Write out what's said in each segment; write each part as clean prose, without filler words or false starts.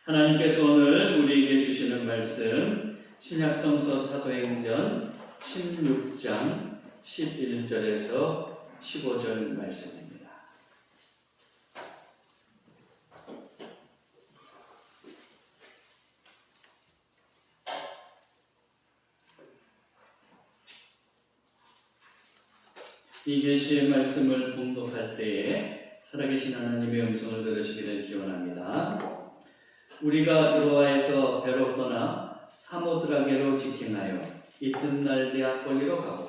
하나님께서 오늘 우리에게 주시는 말씀 신약성서 사도행전 16장 11절에서 15절 말씀입니다. 이 계시의 말씀을 봉독할 때에 살아계신 하나님의 음성을 들으시기를 기원합니다. 우리가 드로아에서 배로 떠나 사모드라게로 직행하여 이튿날 디아폴리로 가고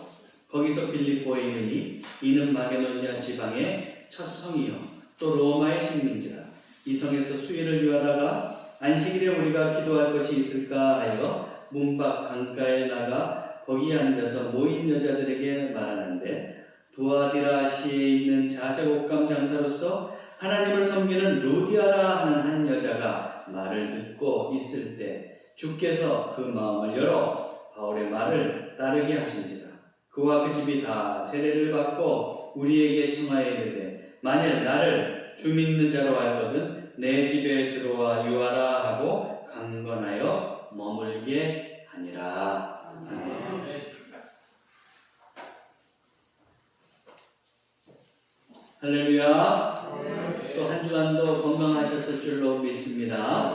거기서 빌립보에 이르니 이는 마게도냐 지방의 첫 성이요 또 로마의 식민지라. 이 성에서 수일을 유하다가 안식일에 우리가 기도할 것이 있을까 하여 문 밖 강가에 나가 거기에 앉아서 모인 여자들에게 말하는데 두아디라시에 있는 자색 옷감 장사로서 하나님을 섬기는 루디아라 하는 한 여자가 말을 듣고 있을 때 주께서 그 마음을 열어 바울의 말을 따르게 하신지라. 그와 그 집이 다 세례를 받고 우리에게 청하여 이르되 만일 나를 주 믿는 자로 알거든 내 집에 들어와 유하라 하고 강건하여 머물게 하니라. 아멘. 할렐루야. 또 한 주간도 건강하셨을 줄로 믿습니다.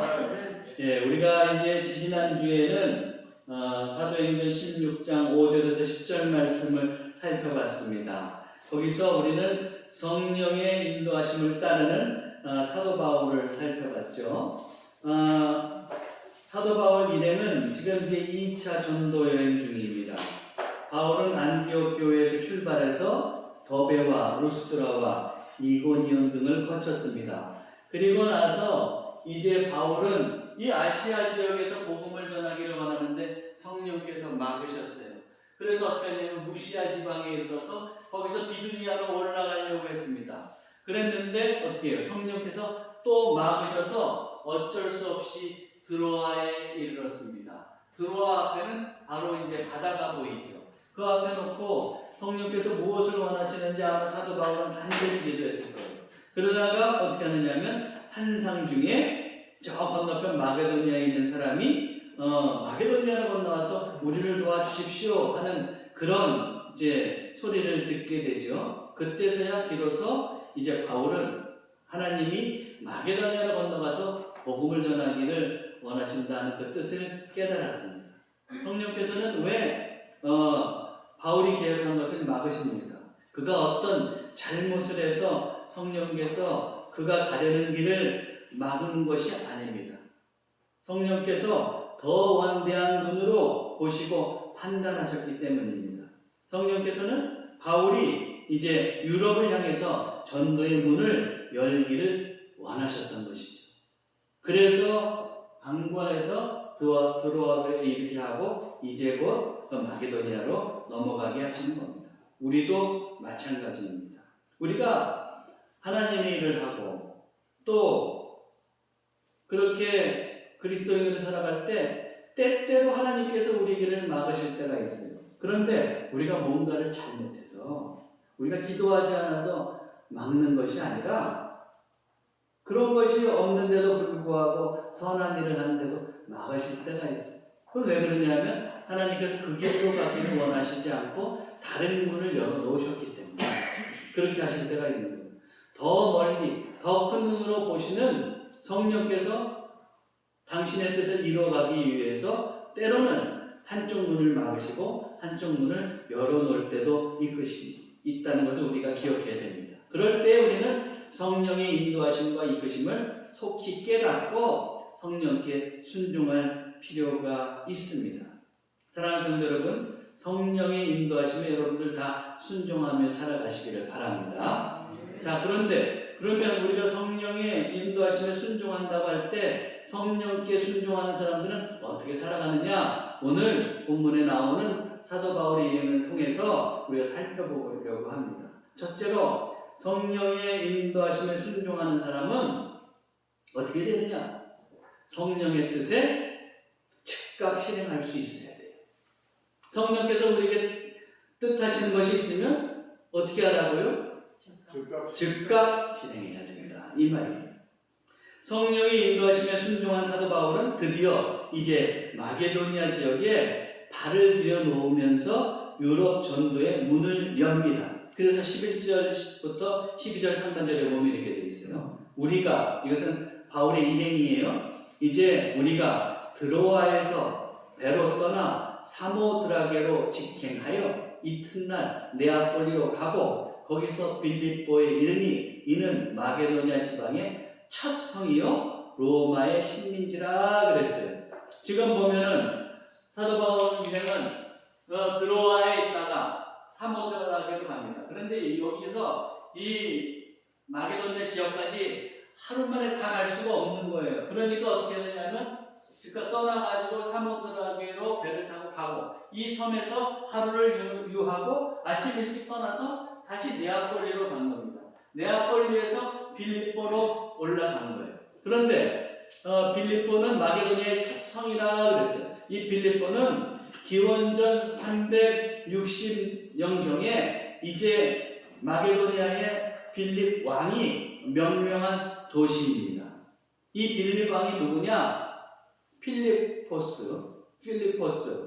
예, 우리가 이제 지난주에는 사도행전 16장 5절에서 10절 말씀을 살펴봤습니다. 거기서 우리는 성령의 인도하심을 따르는 사도 바울을 살펴봤죠. 사도 바울 일행은 지금 이제 2차 전도 여행 중입니다. 바울은 안디옥 교회에서 출발해서 더베와 루스드라와 이고니온 등을 거쳤습니다. 그리고 나서 이제 바울은 이 아시아 지역에서 복음을 전하기를 원하는데 성령께서 막으셨어요. 그래서 어떻게 하냐면 무시아 지방에 이르러서 거기서 비두니아로 올라가려고 했습니다. 그랬는데 어떻게 해요? 성령께서 또 막으셔서 어쩔 수 없이 드로아에 이르렀습니다. 드로아 앞에는 바로 이제 바다가 보이죠. 그 앞에 놓고 성령께서 무엇을 원하시는지 아마 사도 바울은 간절히 기도했을 거예요. 그러다가 어떻게 하느냐면 한상 중에 저 건너편 마게도니아에 있는 사람이 마게도니아로 건너와서 우리를 도와주십시오 하는 그런 이제 소리를 듣게 되죠. 그때서야 비로소 이제 바울은 하나님이 마게도니아로 건너가서 복음을 전하기를 원하신다는 그 뜻을 깨달았습니다. 성령께서는 왜 바울이 계획한 것을 막으십니다. 그가 어떤 잘못을 해서 성령께서 그가 가려는 길을 막는 것이 아닙니다. 성령께서 더 원대한 눈으로 보시고 판단하셨기 때문입니다. 성령께서는 바울이 이제 유럽을 향해서 전도의 문을 열기를 원하셨던 것이죠. 그래서 방관해서 드로아를 이렇게 하고 이제 곧 마게도니아로 넘어가게 하시는 겁니다. 우리도 마찬가지입니다. 우리가 하나님의 일을 하고 또 그렇게 그리스도인으로 살아갈 때 때때로 하나님께서 우리 길을 막으실 때가 있어요. 그런데 우리가 뭔가를 잘못해서 우리가 기도하지 않아서 막는 것이 아니라 그런 것이 없는데도 불구하고 선한 일을 하는데도 막으실 때가 있어요. 그건 왜 그러냐면 하나님께서 그 길로 가기를 원하시지 않고 다른 문을 열어놓으셨기 때문에 그렇게 하실 때가 있는 거예요. 더 멀리 더 큰 눈으로 보시는 성령께서 당신의 뜻을 이루어가기 위해서 때로는 한쪽 문을 막으시고 한쪽 문을 열어놓을 때도 있다는 것을 우리가 기억해야 됩니다. 그럴 때 우리는 성령의 인도하심과 이끄심을 속히 깨닫고 성령께 순종할 필요가 있습니다. 사랑하는 성도 여러분, 성령의 인도하심에 여러분들 다 순종하며 살아가시기를 바랍니다. 자, 그러면 우리가 성령의 인도하심에 순종한다고 할 때 성령께 순종하는 사람들은 어떻게 살아가느냐? 오늘 본문에 나오는 사도 바울의 일행을 통해서 우리가 살펴보려고 합니다. 첫째로 성령의 인도하심에 순종하는 사람은 어떻게 되느냐? 성령의 뜻에 즉각 실행할 수 있어야 돼요. 성령께서 우리에게 뜻하시는 것이 있으면 어떻게 하라고요? 즉각 실행해야 됩니다. 이 말이에요. 성령이 인도하시며 순종한 사도 바울은 드디어 이제 마게도니아 지역에 발을 들여놓으면서 유럽 전도의 문을 엽니다. 그래서 11절부터 12절 상반절에 보면 이렇게 되어 있어요. 우리가, 이것은 바울의 일행이에요. 이제 우리가 드로아에서 배로 떠나 사모드라게로 직행하여 이튿날 네아폴리로 가고 거기서 빌립보에 이르니 이는 마게도니아 지방의 첫 성이요 로마의 식민지라 그랬어요. 지금 보면은 사도 바울 일행은 드로아에 있다가 사모드라게로 갑니다. 그런데 여기서 이 마게도니아 지역까지 하루 만에 다 갈 수가 없는 거예요. 그러니까 어떻게 되냐면 즉각 떠나가지고 사모드라게로 배를 타고 가고 이 섬에서 하루를 유하고 아침 일찍 떠나서 다시 네아폴리로 간 겁니다. 네아폴리에서 빌립보로 올라간 거예요. 그런데 빌립보는 마게도니아의 첫 성이라 그랬어요. 이 빌립보는 기원전 360년경에 이제 마게도니아의 빌립 왕이 명명한 도시입니다. 이 빌립 왕이 누구냐? 필리포스,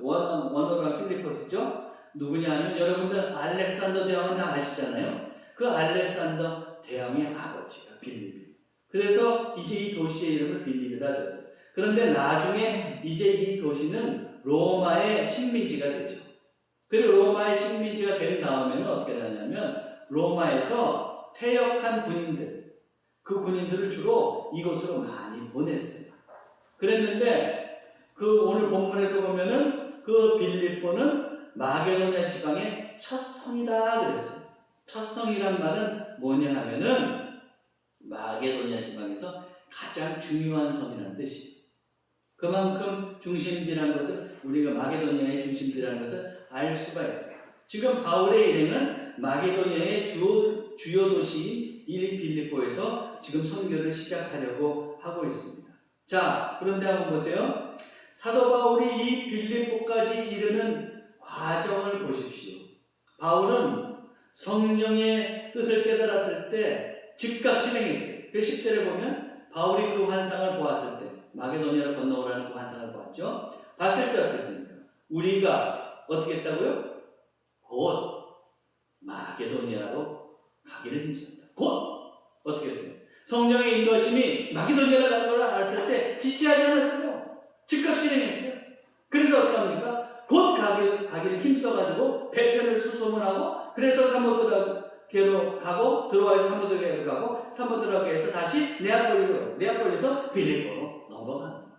원어로는 필리포스죠. 누구냐 하면 여러분들 알렉산더 대왕은 다 아시잖아요. 그 알렉산더 대왕의 아버지가 빌립이에요. 그래서 이제 이 도시의 이름을 빌립이라 줬어요. 그런데 나중에 이제 이 도시는 로마의 식민지가 되죠. 그리고 로마의 식민지가 된 다음에는 어떻게 되냐면 로마에서 퇴역한 군인들, 그 군인들을 주로 이곳으로 많이 보냈어요. 그랬는데 오늘 본문에서 보면은 그 빌립보는 마게도니아 지방의 첫 성이다 그랬어요. 첫 성이란 말은 뭐냐 하면은 마게도니아 지방에서 가장 중요한 성이라는 뜻이에요. 그만큼 중심지라는 것을 우리가 마게도니아의 중심지라는 것을 알 수가 있어요. 지금 바울의 일행은 마게도니아의 주요 도시인 이 빌립보에서 지금 선교를 시작하려고 하고 있습니다. 자, 그런데 한번 보세요. 사도 바울이 이 빌립보까지 이르는 과정을 보십시오. 바울은 성령의 뜻을 깨달았을 때 즉각 실행했어요. 그래서 10절에 보면 바울이 그 환상을 보았을 때 마게도니아로 건너오라는 그 환상을 보았죠. 봤을 때 어떻겠습니까? 우리가 어떻게 했다고요? 곧 마게도니아로 가기를 힘썼다. 곧 어떻게 했어요? 성령의 인도하심이 마게도니아로 가는 걸 알았을 때 지체하지 않았어요. 즉각 실행했어요. 그래서 어떻게 합니까? 곧 가기를 힘써가지고 배편을 수소문하고 그래서 사모드라게로 가고 드로아에서 사모드라게로 가고 사모드라게에서 다시 네아폴리에서 빌립보로 넘어가는 거예요.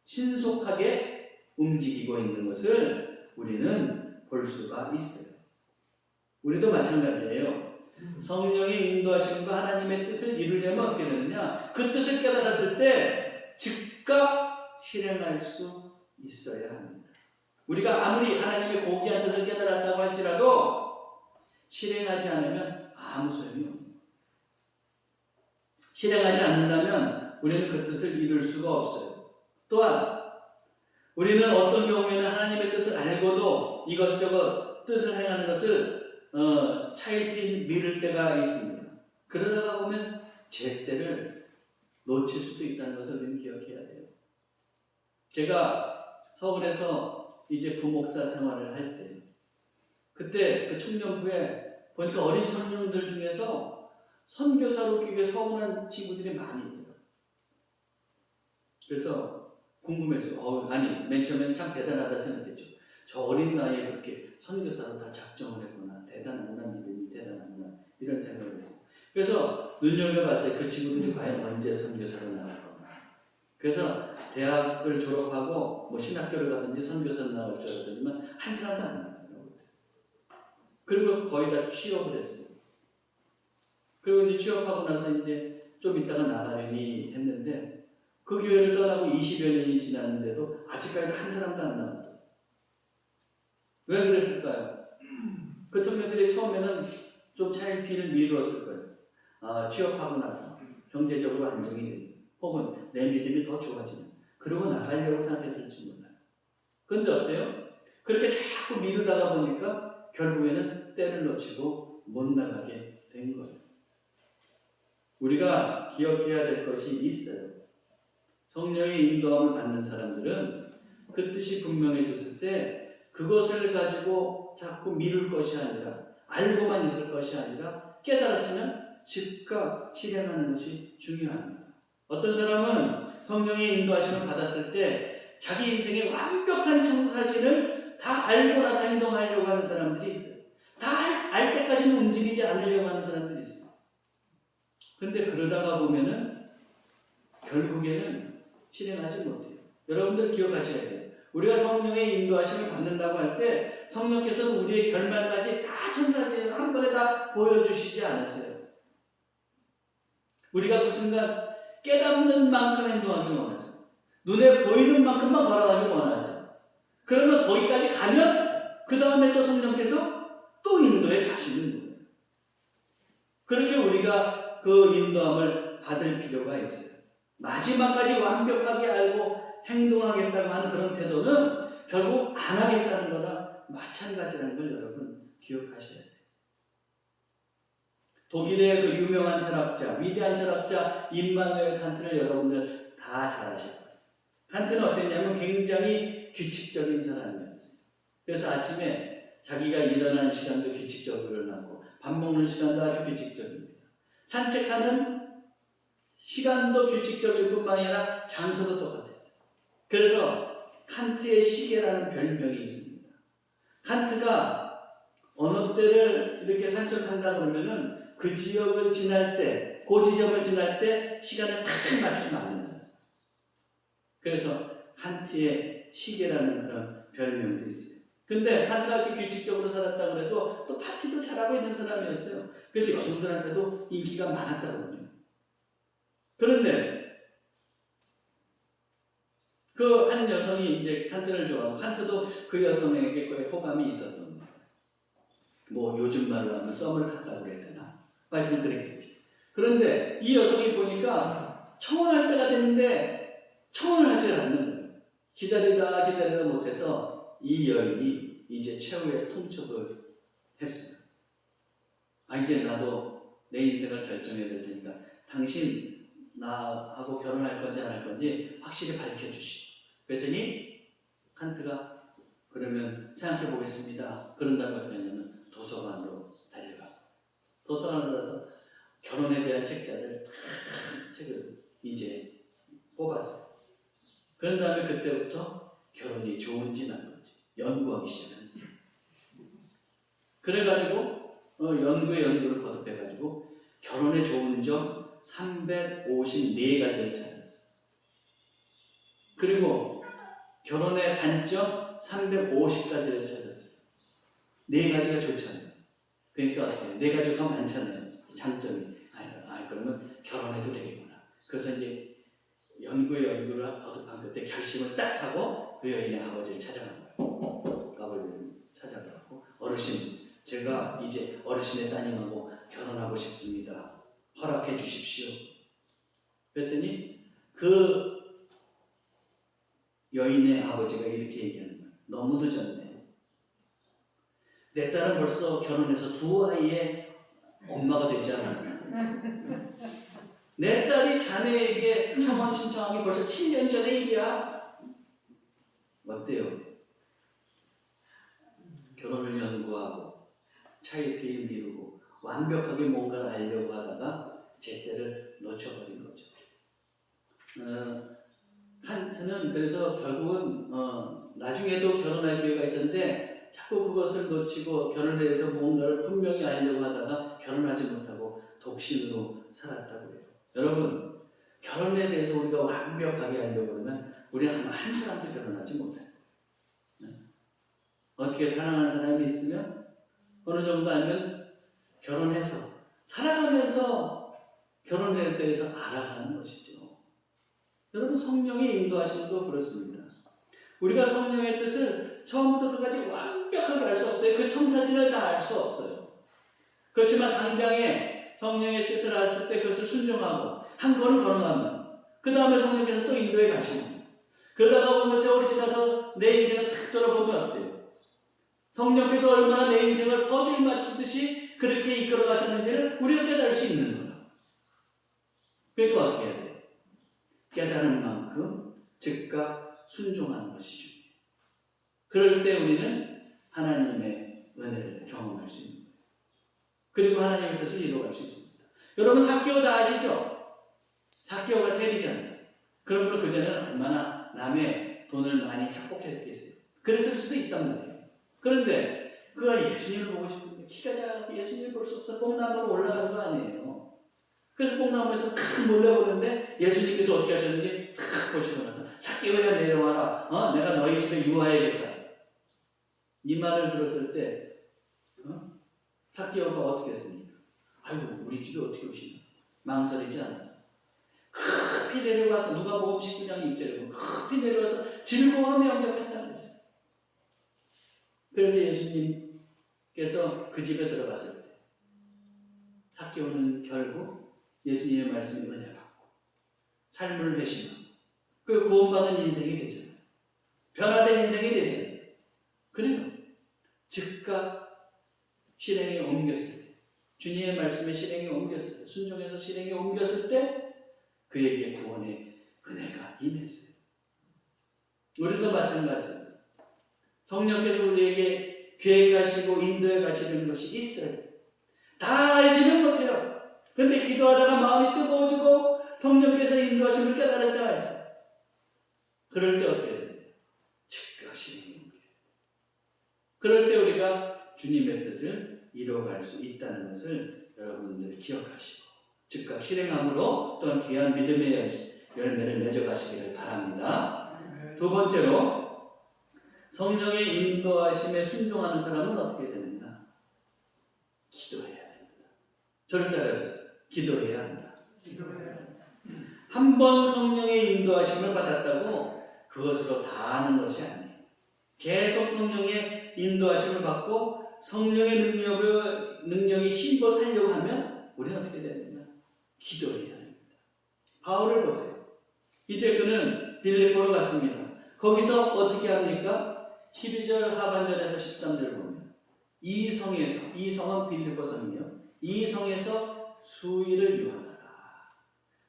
신속하게 움직이고 있는 것을 우리는 볼 수가 있어요. 우리도 마찬가지예요. 성령의 인도하심과 하나님의 뜻을 이루려면 어떻게 되느냐? 그 뜻을 깨달았을 때 즉각 실행할 수 있어야 합니다. 우리가 아무리 하나님의 고귀한 뜻을 깨달았다고 할지라도 실행하지 않으면 아무 소용이 없습니다. 실행하지 않는다면 우리는 그 뜻을 이룰 수가 없어요. 또한 우리는 어떤 경우에는 하나님의 뜻을 알고도 이것저것 뜻을 행하는 것을 차일피일 미룰 때가 있습니다. 그러다가 보면 제때를 놓칠 수도 있다는 것을 우리는 기억해야 돼요. 제가 서울에서 이제 부목사 생활을 할 때, 그때 그 청년부에 보니까 어린 청년들 중에서 선교사로 끼게 서운한 친구들이 많이 있더라고요. 그래서 궁금했어요. 맨 처음에는 참 대단하다 생각했죠. 저 어린 나이에 그렇게 선교사로 다 작정을 했구나. 대단하구나. 믿음이 대단하구나. 이런 생각을 했어요. 그래서 눈여겨봤어요. 그 친구들이 과연 언제 선교사로 나갈 건가. 그래서 대학을 졸업하고 뭐 신학교를 가든지 선교사로 나갈 줄 알았더니만 한 사람도 안 나가더라고요. 그리고 거의 다 취업을 했어요. 그리고 이제 취업하고 나서 이제 좀 있다가 나가려니 했는데 그 교회를 떠나고 20여 년이 지났는데도 아직까지 한 사람도 안 나왔어요. 왜 그랬을까요? 그 청년들이 처음에는 좀 차일피일 미루었을 거예요. 취업하고 나서 경제적으로 안정이 되고 혹은 내 믿음이 더 좋아지면 그러고 나가려고 생각했을지 몰라요. 근데 어때요? 그렇게 자꾸 미루다가 보니까 결국에는 때를 놓치고 못 나가게 된 거예요. 우리가 기억해야 될 것이 있어요. 성령의 인도함을 받는 사람들은 그 뜻이 분명해졌을 때 그것을 가지고 자꾸 미룰 것이 아니라, 알고만 있을 것이 아니라 깨달았으면 즉각 실행하는 것이 중요합니다. 어떤 사람은 성령의 인도하심을 받았을 때 자기 인생의 완벽한 청사진을 다 알고 나서 행동하려고 하는 사람들이 있어요. 다 알 때까지는 움직이지 않으려고 하는 사람들이 있어요. 근데 그러다가 보면은 결국에는 실행하지 못해요. 여러분들 기억하셔야 돼요. 우리가 성령의 인도하심을 받는다고 할 때 성령께서는 우리의 결말까지 다 천사진을 한 번에 다 보여주시지 않으세요. 우리가 그 순간 깨닫는 만큼 행동하기 원하세요. 눈에 보이는 만큼만 걸어가기 원하세요. 그러면 거기까지 가면 그 다음에 또 성령께서 또 인도에 가시는 거예요. 그렇게 우리가 그 인도함을 받을 필요가 있어요. 마지막까지 완벽하게 알고 행동하겠다고 하는 그런 태도는 결국 안 하겠다는 거나 마찬가지라는 걸 여러분 기억하셔야 돼요. 독일의 그 유명한 철학자, 위대한 철학자 임마누엘 칸트를 여러분들 다 잘 아실 거예요. 칸트는 어땠냐면 굉장히 규칙적인 사람이었어요. 그래서 아침에 자기가 일어나는 시간도 규칙적으로 일어나고 밥 먹는 시간도 아주 규칙적입니다. 산책하는 시간도 규칙적일 뿐만 아니라 장소도 똑같았어요. 그래서 칸트의 시계라는 별명이 있습니다. 칸트가 어느 때를 이렇게 산책한다 그러면은 그 지역을 지날 때, 그 지점을 지날 때 시간을 딱 맞추면 안 된다. 그래서 칸트의 시계라는 그런 별명도 있어요. 근데 칸트가 이렇게 규칙적으로 살았다고 해도 또 파티도 잘하고 있는 사람이었어요. 그래서 여성들한테도 인기가 많았다고 합니다. 그런데 그 한 여성이 이제 칸트를 좋아하고 칸트도 그 여성에게 호감이 있었던 거예요. 뭐 요즘 말로 하면 썸을 탔다고 그래야 되나? 하여튼 그랬겠지. 그런데 이 여성이 보니까 청혼할 때가 됐는데 청혼을 하지 않는 거예요. 기다리다 못해서 이 여인이 이제 최후의 통첩을 했습니다. 이제 나도 내 인생을 결정해야 될 테니까 당신 나하고 결혼할 건지 안 할 건지 확실히 밝혀주시오. 그랬더니 칸트가 그러면 생각해 보겠습니다. 그런다고 어떻게 하냐면 도서관으로 달려가고 도서관으로 가서 결혼에 대한 책자를 책을 이제 뽑았어요. 그런 다음에 그때부터 결혼이 좋은지 나쁜지 연구하기 시작합니다. 그래가지고 연구를 거듭해가지고 결혼에 좋은 점 354가지를 찾았어요. 그리고 결혼의 단점 350가지를 찾았어요. 4가지가 좋잖아요. 그러니까 어떻게 해요? 4가지가 더 많잖아요. 장점이. 그러면 결혼해도 되겠구나. 그래서 이제 연구를 거듭한 그때 결심을 딱 하고 그 여인의 아버지를 찾아간 거예요. 아버지를 찾아가고 어르신, 제가 이제 어르신의 따님하고 결혼하고 싶습니다. 허락해 주십시오. 그랬더니 그 여인의 아버지가 이렇게 얘기하는 거예요. 너무 늦었네. 내 딸은 벌써 결혼해서 2아이의 엄마가 되지 않았나. 내 딸이 자네에게 청혼 신청하기 벌써 7년 전의 일이야. 어때요? 결혼을 연구하고 차일피일 미루고 완벽하게 뭔가를 알려고 하다가 제때를 놓쳐버린 거죠. 칸트는 그래서 결국은 나중에도 결혼할 기회가 있었는데 자꾸 그것을 놓치고 결혼에 대해서 뭔가를 분명히 알려고 하다가 결혼하지 못하고 독신으로 살았다고 해요. 여러분, 결혼에 대해서 우리가 완벽하게 하려고 그러면 우리 아마 한 사람도 결혼하지 못해요. 어떻게 사랑하는 사람이 있으면 어느 정도 알면 결혼해서 살아가면서 결혼에 대해서 알아가는 것이죠. 여러분, 성령의 인도하심도 그렇습니다. 우리가 성령의 뜻을 처음부터 끝까지 완벽하게 알 수 없어요. 그 청사진을 다 알 수 없어요. 그렇지만 당장에 성령의 뜻을 알았을 때 그것을 순종하고 한 걸음 걸어가면 그 다음에 성령께서 또 인도에 가시는, 그러다가 보면 세월이 지나서 내 인생을 탁 돌아보면 어때요? 성령께서 얼마나 내 인생을 퍼즐 맞추듯이 그렇게 이끌어 가셨는지를 우리가 깨달을 수 있는 거예요. 그러니까 어떻게 해야 돼요? 깨달은 만큼 즉각 순종하는 것이 중요해요. 그럴 때 우리는 하나님의 은혜를 경험할 수 있는 거예요. 그리고 하나님의 뜻을 이루어갈 수 있습니다. 여러분 삭개오 다 아시죠? 삭개오가 세리잖아요. 그러므로 그전에는 얼마나 남의 돈을 많이 착복했겠어요. 그랬을 수도 있단 말이에요. 그런데 그가 예수님을 보고 싶은데 키가 작아서 예수님을 볼 수 없어 뽕나무로 올라간 거 아니에요. 그래서 뽕나무에서 탁 몰려보는데 예수님께서 어떻게 하셨는지 탁 보시고 나서 삭개오야 내려와라. 내가 너희 집에 유하야겠다. 이 말을 들었을 때 삭개오가 어떻게 했습니까? 아이고 우리 집에 어떻게 오시나? 망설이지 않았어요. 급히 내려와서 누가복음 19장 6절에 급히 내려와서 즐거워하며 영접했다 그랬어요. 그래서 예수님께서 그 집에 들어갔을 때 삭개오는 결국 예수님의 말씀에 은혜 받고 삶을 회심하고 그 구원받은 인생이 되잖아요. 변화된 인생이 되잖아요. 그래요. 즉각 실행에 옮겼을 때 주님의 말씀에 실행에 옮겼을 때 순종해서 실행에 옮겼을 때 그에게 구원의 은혜가 임했어요. 우리도 마찬가지입니다. 성령께서 우리에게 계획하시고 인도해 가시는 것이 있어요. 다 알지는 못해요. 근데 기도하다가 마음이 뜨거워지고 성령께서 인도하심을 깨달았다 해서 그럴 때 어떻게 해야 돼요? 즉각 실행에 옮겨요. 그럴 때 우리가 주님의 뜻을 이루어갈 수 있다는 것을 여러분들 기억하시고 즉각 실행함으로 또한 귀한 믿음의 열매를 맺어가시기를 바랍니다. 두 번째로 성령의 인도하심에 순종하는 사람은 어떻게 되는가? 기도해야 됩니다. 저를 따라해보세요. 기도해야 한다. 한 번 성령의 인도하심을 받았다고 그것으로 다 하는 것이 아니에요. 계속 성령의 인도하심을 받고 성령의 능력에 힘입어 살려고 하면 우리는 어떻게 되는가? 기도해야 합니다. 바울을 보세요. 이제 그는 빌립보로 갔습니다. 거기서 어떻게 합니까? 12절 하반절에서 13절 보면 이 성은 빌립보 성이요. 이 성에서 수일을 유하다가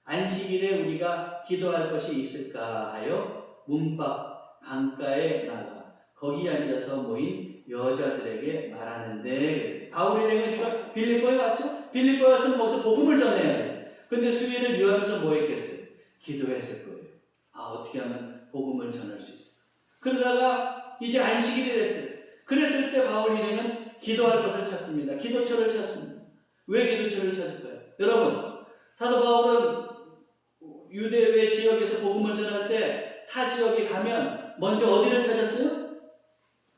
안식일에 우리가 기도할 것이 있을까 하여 문 밖 강가에 나가 거기 앉아서 모인 여자들에게 말하는데 바울의 행은 지금 빌립보에 왔죠? 빌립보에 와서 거기서 복음을 전해야 돼요. 근데 수일을 유하면서 뭐 했겠어요? 기도했을 거예요. 어떻게 하면 복음을 전할 수 있을까? 그러다가 이제 안식일이 됐어요. 그랬을 때 바울 일행은 기도할 것을 찾습니다. 기도처를 찾습니다. 왜 기도처를 찾을까요? 여러분, 사도 바울은 유대외 지역에서 복음을 전할 때 타 지역에 가면 먼저 어디를 찾았어요?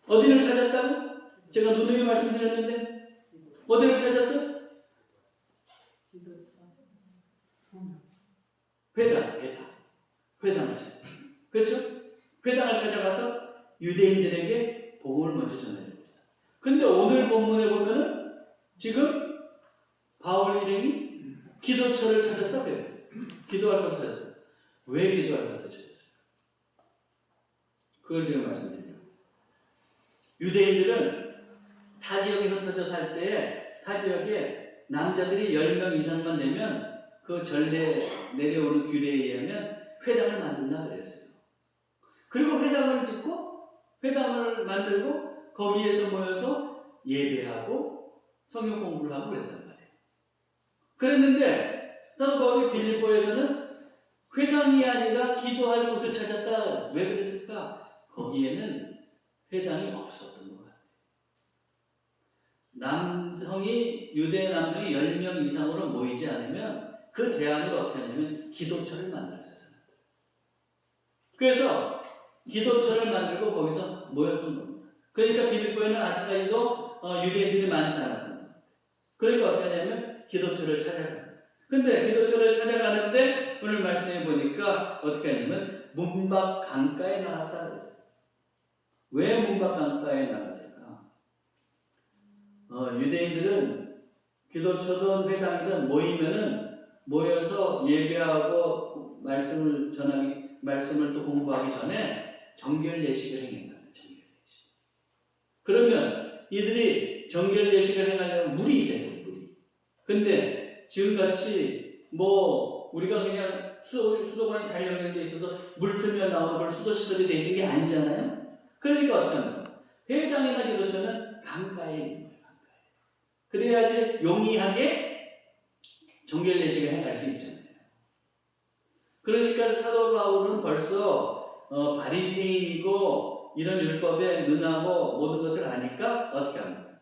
어디를 찾았다고? 제가 누누이 말씀드렸는데 어디를 찾았어요? 회당을 찾아. 그렇죠? 회당을 찾아가서 유대인들에게 복음을 먼저 전해줍니다. 근데 오늘 본문에 보면은 지금 바울 일행이 기도처를 찾았어. 기도할 것을 찾았어. 왜 기도할 것을 찾았을까? 그걸 지금 말씀드려요. 유대인들은 타 지역에 흩어져 살 때에 타 지역에 남자들이 10명 이상만 되면 그 전례 내려오는 규례에 의하면 회당을 만든다 그랬어요. 그리고 회당을 만들고 거기에서 모여서 예배하고 성경 공부를 하고 그랬단 말이에요. 그랬는데 사도 바울이 빌립보에서는 회당이 아니라 기도할 곳을 찾았다. 왜 그랬을까? 거기에는 회당이 없었던 것 같아요. 유대 남성이 10명 이상으로 모이지 않으면 그 대안을 어떻게 하냐면 기도처를 만들었어요. 그래서 기도처를 만들고 거기서 모였던 겁니다. 그러니까 빌립보에는 아직까지도 유대인들이 많지 않았던 겁니다. 그러니까 어떻게 하냐면 기도처를 찾아가요. 근데 기도처를 찾아가는데 오늘 말씀해 보니까 어떻게 하냐면 문밖 강가에 나갔다 그랬어요. 왜 문밖 강가에 나갔을까? 유대인들은 기도처든 회당이든 모여서 예배하고 말씀을 또 공부하기 전에 정결 예식을 행한다는 정결 예식. 그러면 이들이 정결 예식을 행하려면 물이 있어요, 물이. 근데 지금같이 우리가 그냥 수도관이 잘 연결되어 있어서 물 틀면 나오는 걸 수도시설이 되어 있는 게 아니잖아요. 그러니까 어떻게 하는 거예요? 회당이나 기도처는 강가에 있는 거예요. 그래야지 용이하게 정결례식을 해갈 수 있잖아요. 그러니까 사도 바울은 벌써 바리새인이고 이런 율법에 능하고 모든 것을 아니까 어떻게 합니까?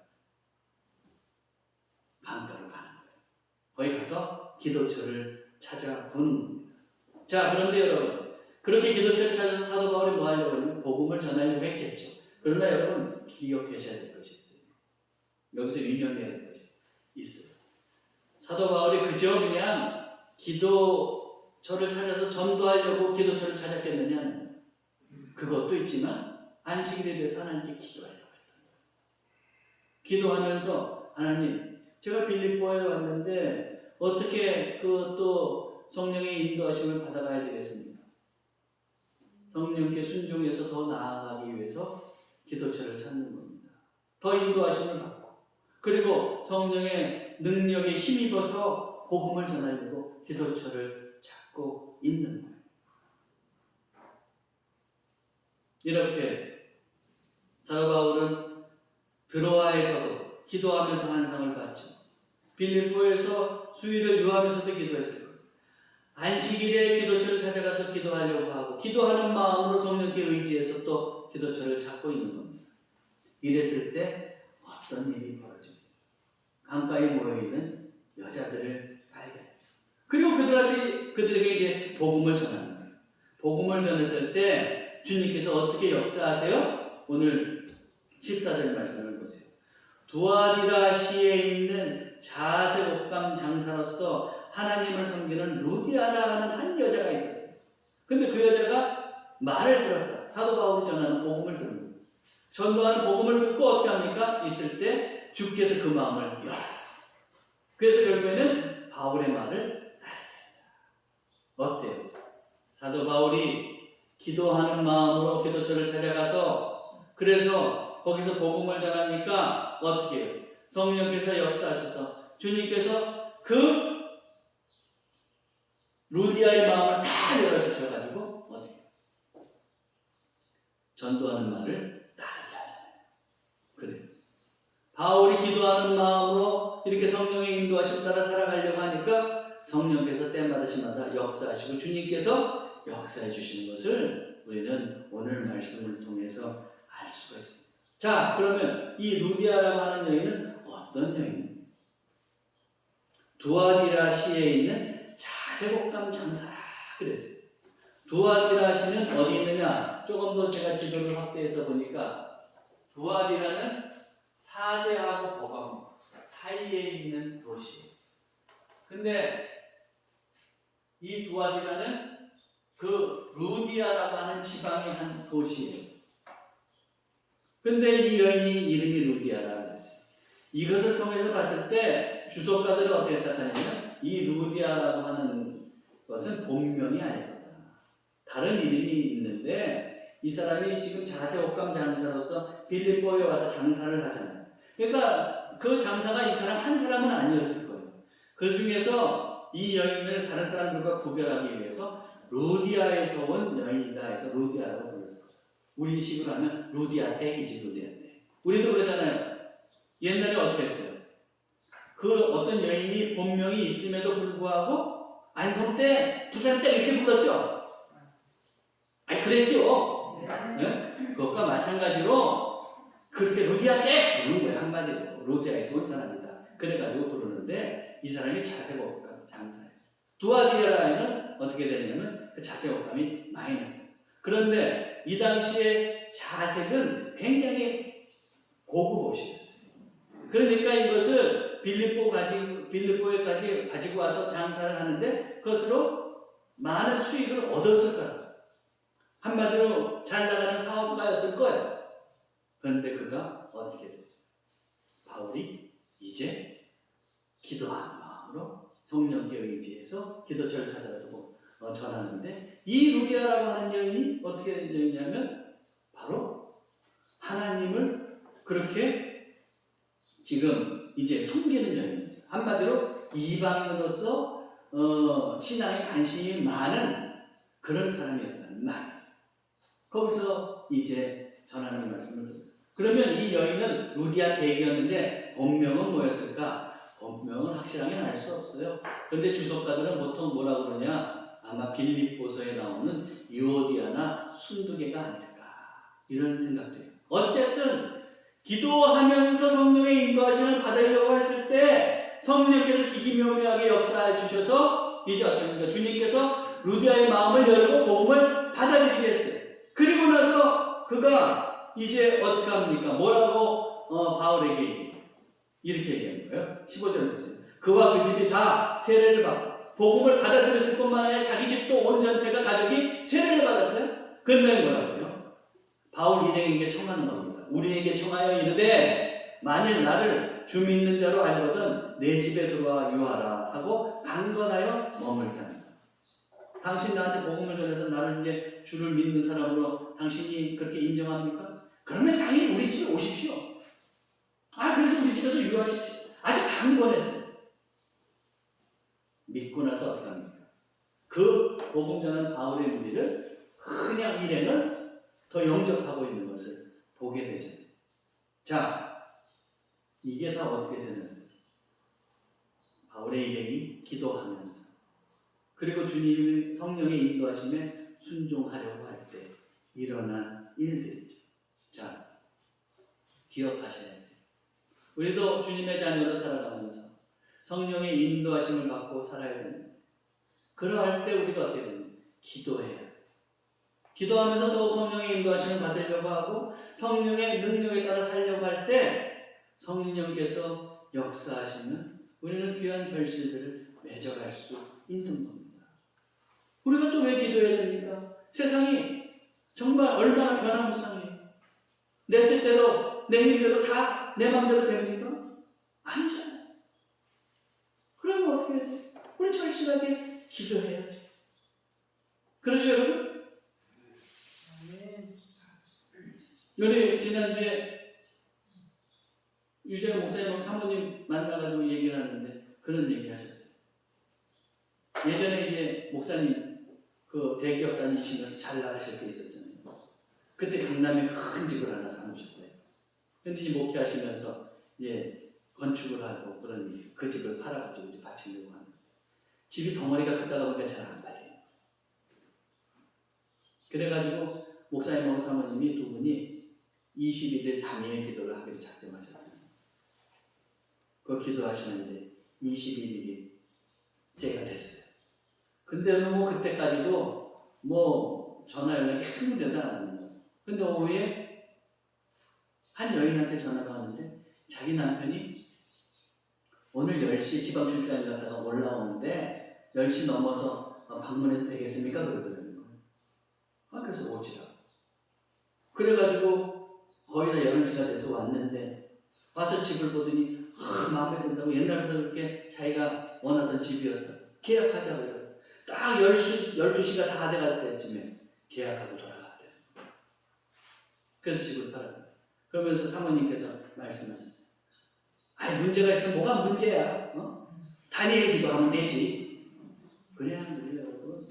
강가로 가는 거예요. 거기 가서 기도처를 찾아보는 겁니다. 자, 그런데 여러분, 그렇게 기도처를 찾아서 사도 바울이 뭐 하려고 하냐면 복음을 전하려고 했겠죠. 그러나 여러분 기억하셔야 될 것이 있어요. 여기서 유념해야 될 것이 있어요. 사도 바울이 그저 그냥 기도처를 찾아서 전도하려고 기도처를 찾았겠느냐? 그것도 있지만 안식일에 대해서 하나님께 기도하려고 했던 거예요. 기도하면서 하나님, 제가 빌립보에 왔는데 어떻게 또 성령의 인도하심을 받아가야 되겠습니까? 성령께 순종해서 더 나아가기 위해서 기도처를 찾는 겁니다. 더 인도하심을 받고 그리고 성령의 능력에 힘입어서 복음을 전하려고 기도처를 찾고 있는 거예요. 이렇게 사도 바울은 드로아에서도 기도하면서 환상을 봤죠. 빌립보에서 수일을 유하면서도 기도했을 거예요. 안식일에 기도처를 찾아가서 기도하려고 하고 기도하는 마음으로 성령께 의지해서 또 기도처를 찾고 있는 겁니다. 이랬을 때 어떤 일이 벌어집니다. 강가에 모여있는 여자들을 발견했어요. 그리고 그들에게 이제 복음을 전하는 거예요. 복음을 전했을 때 주님께서 어떻게 역사하세요? 오늘 14절 말씀을 보세요. 두아디라시에 있는 자색 옷감 장사로서 하나님을 섬기는 루디아라 하는 한 여자가 있었어요. 근데 그 여자가 말을 들었다. 사도 바울이 전하는 복음을 듣는 거예요. 전도하는 복음을 듣고 어떻게 합니까? 있을 때 주께서 그 마음을 열었어요. 그래서 결국에는 바울의 말을 따르게 한다. 어때요? 사도 바울이 기도하는 마음으로 기도처를 찾아가서 그래서 거기서 복음을 전하니까 어떻게 해요? 성령께서 역사하셔서 주님께서 그 루디아의 마음을 다 열어주셔가지고 어떻게 해요? 전도하는 말을 따르게 하잖아요. 그래요. 바울이 기도하는 마음으로 이렇게 성령의 인도하심 따라 살아가려고 하니까 성령께서 때마다 시마다 역사하시고 주님께서 역사해 주시는 것을 우리는 오늘 말씀을 통해서 알 수가 있습니다. 자, 그러면 이 루디아라고 하는 여인은 어떤 여인입니까? 두아디라시에 있는 자색옷감 장사라 그랬어요. 두아디라시는 어디 있느냐? 조금 더 제가 지도를 확대해서 보니까 두아디라는 사대하고 보감 사이에 있는 도시. 근데 이 두아디라는 그 루디아라고 하는 지방의 한 도시예요. 근데 이 여인이 이름이 루디아라고 그랬어요. 이것을 통해서 봤을 때 주석가들은 어떻게 생각하냐면 이 루디아라고 하는 것은 본명이 아니거든. 다른 이름이 있는데 이 사람이 지금 자색 옷감 장사로서 빌립보에 와서 장사를 하잖아요. 그러니까 그 장사가 이 사람 한 사람은 아니었을 거예요. 그 중에서 이 여인을 다른 사람들과 구별하기 위해서 루디아에서 온 여인이다 해서 루디아라고 불렀을 거예요. 우리 식으로 하면 루디아 댁이지, 루디아 댁. 우리도 그러잖아요. 옛날에 어떻게 했어요? 그 어떤 여인이 본명이 있음에도 불구하고 안성 때, 부산 때 이렇게 불렀죠? 아니, 그랬죠? 네? 그것과 마찬가지로 그렇게 루디아 댁 부르는 거예요, 한마디로. 루디아에서 온 사람이다. 그래가지고 부르는데 이 사람이 자색옷감 장사예요. 두아디라에는 어떻게 되냐면 그 자색옷감이 마이너스예요. 그런데 이 당시에 자색은 굉장히 고급 옷이었어요. 그러니까 이것을 빌립보에까지 가지고 와서 장사를 하는데 그것으로 많은 수익을 얻었을 거예요. 한마디로 잘 나가는 사업가였을 거예요. 그런데 그가 어떻게 되죠? 바울이 이제 기도하는 마음으로 성령께 의지해서 기도처를 찾아가서 전하는데 이 루디아라고 하는 여인이 어떻게 된 여인이냐면 바로 하나님을 그렇게 지금 이제 섬기는 여인입니다. 한마디로 이방인으로서 신앙에 관심이 많은 그런 사람이었다는 말. 거기서 이제 전하는 말씀을 드립니다. 그러면 이 여인은 루디아 댁이었는데 본명은 뭐였을까? 본명은 확실하게 알 수 없어요. 근데 주석가들은 보통 뭐라고 그러냐? 아마 빌립보서에 나오는 유오디아나 순두개가 아닐까 이런 생각돼요. 어쨌든 기도하면서 성령의 인도하심을 받으려고 했을 때 성령께서 기기묘묘하게 역사해 주셔서 이제 어떻습니까? 주님께서 루디아의 마음을 열고 복음을 받아들이게 했어요. 그리고 나서 그가 이제 어떻게 합니까? 뭐라고 바울에게 이렇게 얘기하는 거예요. 15절 보세요. 그와 그 집이 다 세례를 받고 복음을 받아들였을 뿐만 아니라 자기 집도 온 전체가 가족이 세례를 받았어요. 그런데 뭐라고요? 바울 일행에게 청하는 겁니다. 우리에게 청하여 이르되 만일 나를 주 믿는 자로 알거든 내 집에 들어와 유하라 하고 강건하여 머물게 합니다. 당신 나한테 복음을 전해서 나를 이제 주를 믿는 사람으로 당신이 그렇게 인정합니까? 그러면 당연히 우리 집에 오십시오. 그래서 우리 집에서 유하십시오. 아주 강건했어요. 믿고 나서 어떻게 합니까? 그 복음 전한 바울의 무리를 그냥 일행을 더 영접하고 있는 것을 보게 되죠. 자, 이게 다 어떻게 생겼어요? 바울의 일행이 기도하면서 그리고 주님의 성령의 인도하심에 순종하려고 할 때 일어난 일들이죠. 자, 기억하셔야 돼요. 우리도 주님의 자녀로 살아가면서 성령의 인도하심을 받고 살아야 됩니다. 그러할 때 우리가 어떻게 됩니까? 기도해야 돼요. 기도하면서 더욱 성령의 인도하심을 받으려고 하고 성령의 능력에 따라 살려고 할 때 성령께서 역사하시면 우리는 귀한 결실들을 맺어갈 수 있는 겁니다. 우리가 또 왜 기도해야 됩니까? 세상이 정말 얼마나 변화무쌍해요. 내 뜻대로 내 힘대로 다 내 마음대로 됩니까? 아니잖아요. 그러면 어떻게 해야 돼요? 우리 절실하게 기도해야죠. 그렇죠 여러분? 우리 지난주에 유재현 목사님 사모님 만나가지고 얘기를 하는데 그런 얘기 하셨어요. 예전에 이제 목사님 그 대기업 다니시면서 잘 나가실 때 있었잖아요. 그때 강남에 큰 집을 하나 사놓으셨대요. 근데 이제 목회하시면서 이제 건축을 하고 그런 그 집을 팔아가지고 이제 바치려고 하는 집이 덩어리가 크다가 보니까 잘 안 팔려요. 그래가지고 목사님하고 사모님이 두 분이 22일 단일 기도를 하기로 작정하셨어요. 그 기도하시는데 21일이 제가 됐어요. 근데 뭐 그때까지도 뭐 전화 연락이 한 번도 안 하는 거예요. 근데 오후에 한 여인한테 전화가 왔는데 자기 남편이 오늘 10시에 지방 출장 갔다가 올라오는데 10시 넘어서 방문해도 되겠습니까? 그러더라고요. 그래서 오지라. 그래가지고 거의 다 11시가 돼서 왔는데 와서 집을 보더니 마음에 든다고 옛날부터 그렇게 자기가 원하던 집이었다. 계약하자고요. 딱 12시가 다 돼갈 때쯤에 계약하고 돌아갔대요. 그래서 집을 팔았다. 그러면서 사모님께서 말씀하셨어요. 문제가 있으면 뭐가 문제야? 다니엘 기도하면 되지. 그래야 안 그래요, 여러분?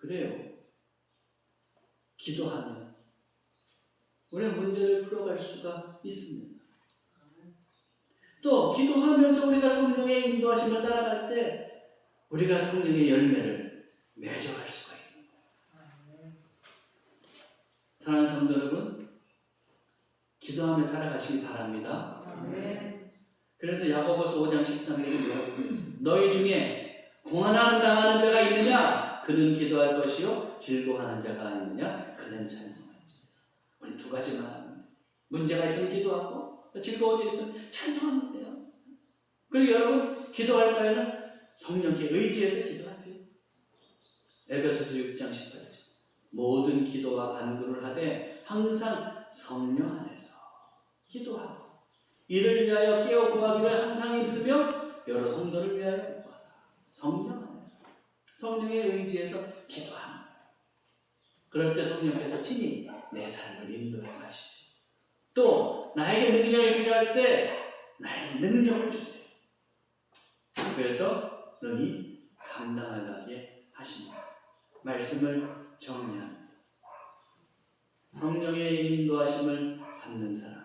그래요. 기도하면 우리의 문제를 풀어갈 수가 있습니다. 또 기도하면서 우리가 성령의 인도하심을 따라갈 때 우리가 성령의 열매를 맺어갈 수가 있는 거예요. 사랑하는 성도 여러분, 기도하며 살아가시기 바랍니다. 그래서 야고보서 5장 13절에 뭐라고 했습니다. 너희 중에 고난을 당하는 자가 있느냐? 그는 기도할 것이요 즐거워하는 자가 있느냐? 그는 찬송할지. 우리 두 가지만 합니다. 문제가 있으면 기도하고 즐거운 일 있으면 찬송하면 돼요. 그리고 여러분 기도할 바에는 성령께 의지해서 기도하세요. 에베소서 6장 18절 모든 기도와 간구를 하되 항상 성령 안에서 기도하고 이를 위하여 깨어 구하기를 항상 힘쓰며 여러 성도를 위하여 구하라. 성령 안에서 성령의 의지에서 기도하는 거예요. 그럴 때 성령께서 친히 내 삶을 인도해 가시죠. 또 나에게 능력이 필요할 때 나에게 능력을 주세요. 그래서 능히 감당하게 하십니다. 말씀을 정리합니다. 성령의 인도하심을 받는 사람,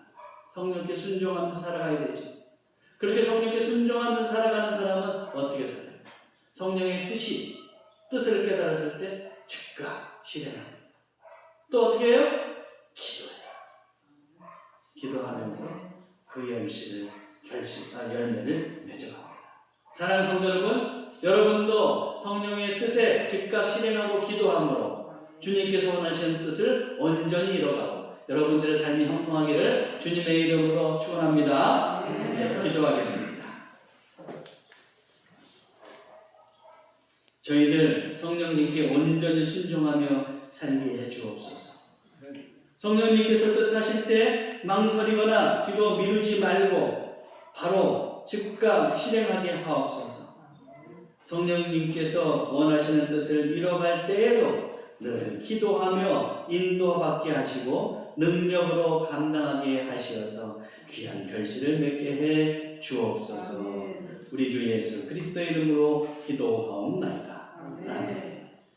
성령께 순종하면서 살아가야 되죠. 그렇게 성령께 순종하면서 살아가는 사람은 어떻게 살아요? 성령의 뜻을 깨달았을 때 즉각 실행합니다. 또 어떻게 해요? 기도해요. 기도하면서 그 열매를 맺어갑니다. 사랑하는 성도 여러분, 여러분도 성령의 뜻에 즉각 실행하고 기도함으로 주님께서 원하시는 뜻을 온전히 이뤄가고 여러분들의 삶이 형통하기를 주님의 이름으로 축원합니다. 네, 기도하겠습니다. 저희들 성령님께 온전히 순종하며 살게 해주옵소서. 성령님께서 뜻하실 때 망설이거나 기도 미루지 말고 바로 즉각 실행하게 하옵소서. 성령님께서 원하시는 뜻을 이뤄갈 때에도 늘 기도하며 인도받게 하시고 능력으로 감당하게 하시어서 귀한 결실을 맺게 해 주옵소서. 우리 주 예수 그리스도의 이름으로 기도하옵나이다. 아멘.